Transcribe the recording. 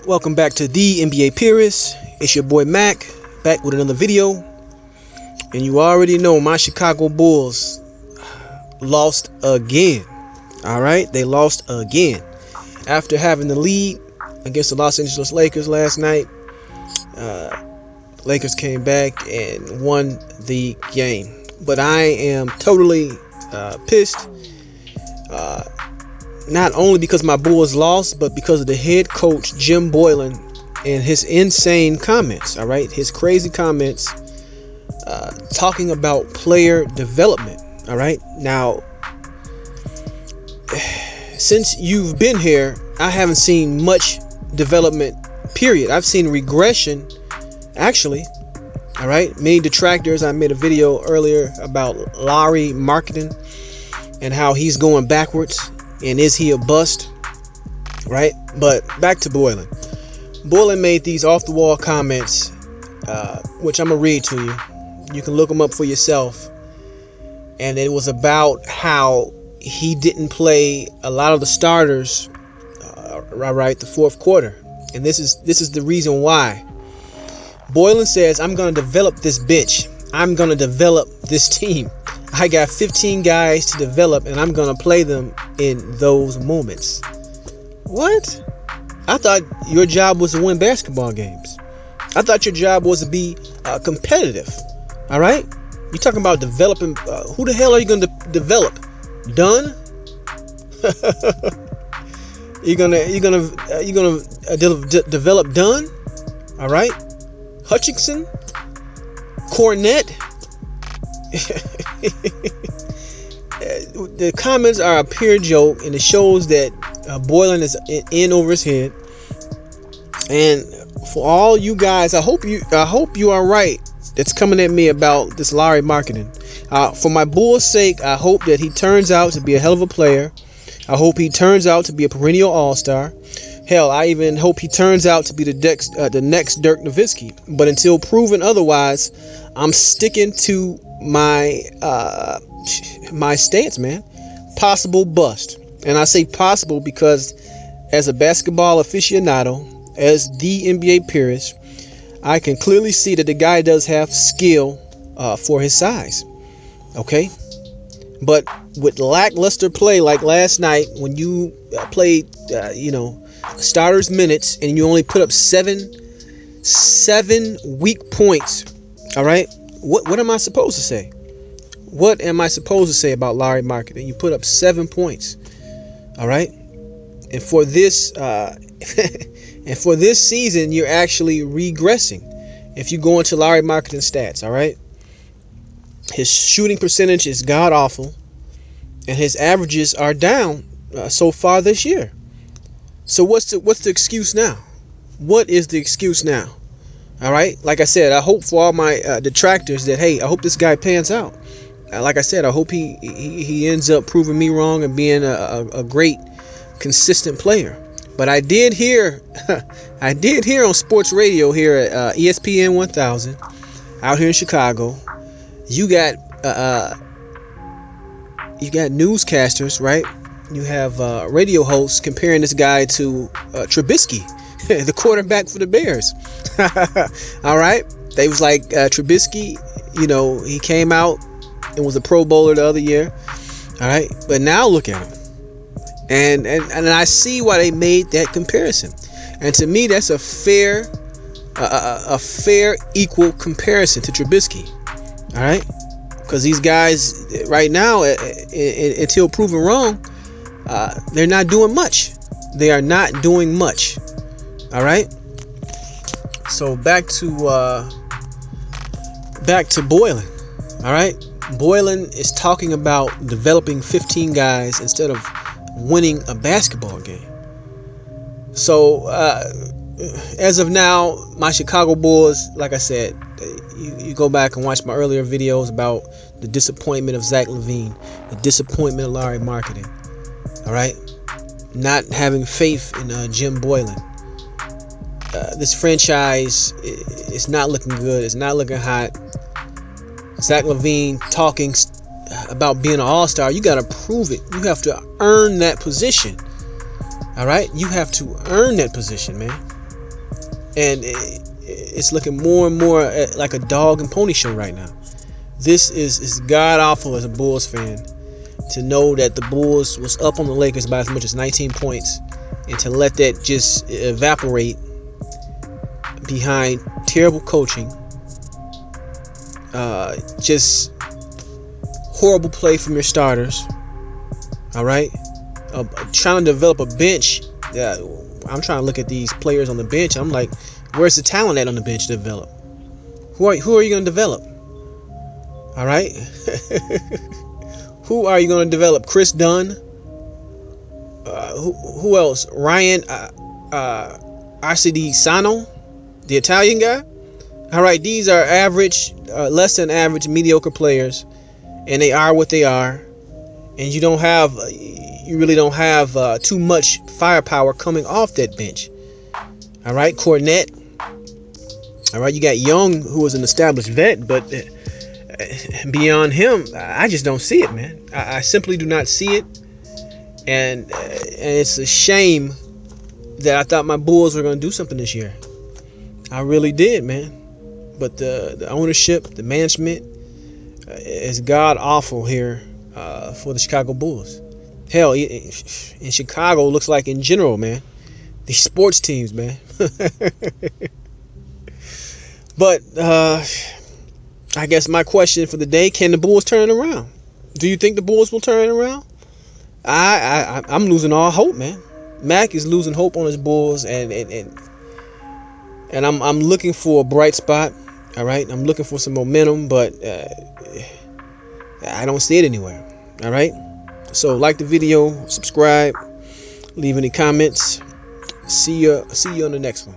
Welcome back to the NBA Purist. It's your boy Mac, back with another video. And you already know my Chicago Bulls lost again. Alright, they lost again. After having the lead against the Los Angeles Lakers last night, Lakers came back and won the game. But I am totally pissed. Not only because my Bulls lost, but because of the head coach, Jim Boylen, and his insane comments, all right? His crazy comments talking about player development, all right? Now, since you've been here, I haven't seen much development, period. I've seen regression, actually, all right? Many detractors. I made a video earlier about Markkanen and how he's going backwards. And is he a bust? Right? But back to Boylen. Boylen made these off-the-wall comments, which I'm going to read to you. You can look them up for yourself. And it was about how he didn't play a lot of the starters, the fourth quarter. And this is the reason why. Boylen says, I'm going to develop this bench. I'm going to develop this team. I got 15 guys to develop, and I'm going to play them in those moments. What? I thought your job was to win basketball games. I thought your job was to be competitive. All right? You're talking about developing. Who the hell are you going to develop? Dunn? you're gonna develop Dunn? All right? Hutchinson? Cornette? The comments are a pure joke, and it shows that Boylen is in over his head. And for all you guys, I hope you are right. That's coming at me about this Markkanen. For my Bulls' sake, I hope that he turns out to be a hell of a player. I hope he turns out to be a perennial All-Star. Hell, I even hope he turns out to be the next Dirk Nowitzki. But until proven otherwise, I'm sticking to my stance, man. Possible bust. And I say possible because as a basketball aficionado, as the NBA purist, I can clearly see that the guy does have skill for his size. Okay? But with lackluster play like last night, when you played starters minutes and you only put up seven weak points, all right? What am I supposed to say? What am I supposed to say about Markkanen? You put up 7 points, all right? And for this season, you're actually regressing. If you go into Markkanen stats, all right? His shooting percentage is god awful, and his averages are down so far this year. So what's the excuse now? What is the excuse now? All right. Like I said, I hope for all my detractors that, hey, I hope this guy pans out. Like I said, I hope he ends up proving me wrong and being a great, consistent player. But I did hear on sports radio here at ESPN 1000 out here in Chicago. You got newscasters, right? You have radio hosts comparing this guy to Trubisky, the quarterback for the Bears. All right. They was like, Trubisky, he came out and was a Pro Bowler the other year. All right. But now look at him. And I see why they made that comparison. And to me, that's a fair, equal comparison to Trubisky. All right. Because these guys right now, until proven wrong, they're not doing much. They are not doing much. All right. So back to Boylen. All right. Boylen is talking about developing 15 guys instead of winning a basketball game. So as of now, my Chicago Bulls, like I said, you go back and watch my earlier videos about the disappointment of Zach LaVine, the disappointment of Markkanen. All right, not having faith in Jim Boylen. This franchise is not looking good. It's not looking hot. Zach LaVine talking about being an all-star. You got to prove it. You have to earn that position. All right, you have to earn that position, man. and it's looking more and more like a dog and pony show right now. This is god awful as a Bulls fan, to know that the Bulls was up on the Lakers by as much as 19 points, and to let that just evaporate behind terrible coaching, just horrible play from your starters. All right, trying to develop a bench. I'm trying to look at these players on the bench. I'm like, where's the talent at on the bench to develop? Who are you going to develop? All right. Who are you going to develop? Chris Dunn? Who else? Ryan RCD Sano, the Italian guy? All right, these are average, less than average, mediocre players, and they are what they are. And you really don't have too much firepower coming off that bench. All right, Cornette. All right, you got Young, who was an established vet, but beyond him, I just don't see it, man. I simply do not see it, and it's a shame that I thought my Bulls were going to do something this year. I really did, man. But the ownership, the management is god awful here for the Chicago Bulls. Hell, in Chicago, looks like in general, man. These sports teams, man. But I guess my question for the day: can the Bulls turn it around? Do you think the Bulls will turn it around? I'm losing all hope, man. Mac is losing hope on his Bulls, and I'm looking for a bright spot. All right, I'm looking for some momentum, but I don't see it anywhere. All right, so like the video, subscribe, leave any comments. See you on the next one.